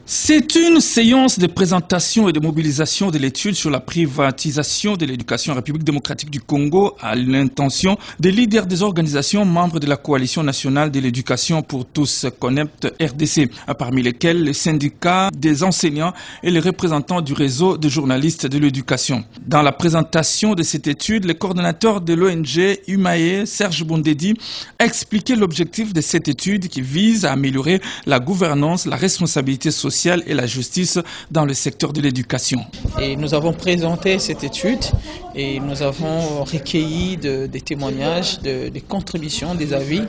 C'est une séance de présentation et de mobilisation de l'étude sur la privatisation de l'éducation en République démocratique du Congo à l'intention des leaders des organisations membres de la coalition nationale de l'éducation pour tous, CONEPT RDC, parmi lesquels les syndicats des enseignants et les représentants du réseau de journalistes de l'éducation. Dans la présentation de cette étude, le coordonnateur de l'ONG UMAE, Serge Bondedi, a expliqué l'objectif de cette étude qui vise à améliorer la gouvernance, la responsabilité sociale et la justice dans le secteur de l'éducation. Et nous avons présenté cette étude et nous avons recueilli des témoignages, des contributions, des avis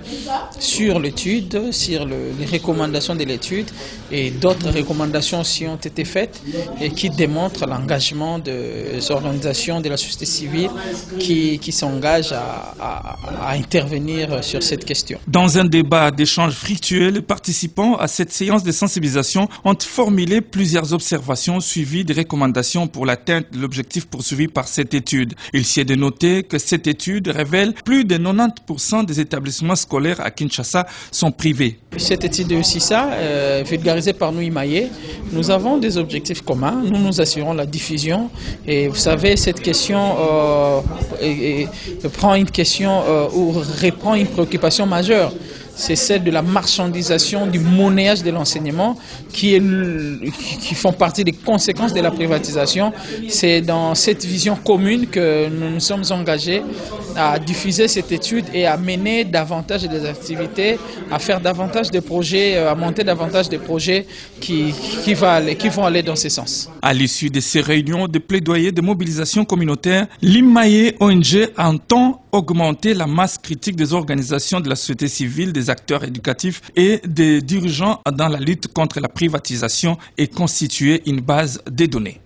sur l'étude, sur les recommandations de l'étude, et d'autres recommandations aussi ont été faites et qui démontrent l'engagement des organisations de la société civile qui s'engagent à intervenir sur cette question. Dans un débat d'échange fructueux, les participants à cette séance de sensibilisation ont formulé plusieurs observations suivies des recommandations pour l'atteinte de l'objectif poursuivi par cette étude. Il s'y est de noter que cette étude révèle plus de 90% des établissements scolaires à Kinshasa sont privés. Cette étude est aussi ça, vulgarisée par nous IMAE. Nous avons des objectifs communs, nous nous assurons la diffusion et vous savez cette question prend une question ou reprend une préoccupation majeure. C'est celle de la marchandisation, du monnayage de l'enseignement qui font partie des conséquences de la privatisation. C'est dans cette vision commune que nous nous sommes engagés à diffuser cette étude et à mener davantage des activités, à faire davantage de projets, à monter davantage de projets qui vont aller dans ce sens. À l'issue de ces réunions de plaidoyer de mobilisation communautaire, l'IMAE ONG entend augmenter la masse critique des organisations de la société civile, des acteurs éducatifs et des dirigeants dans la lutte contre la privatisation et constituer une base de données.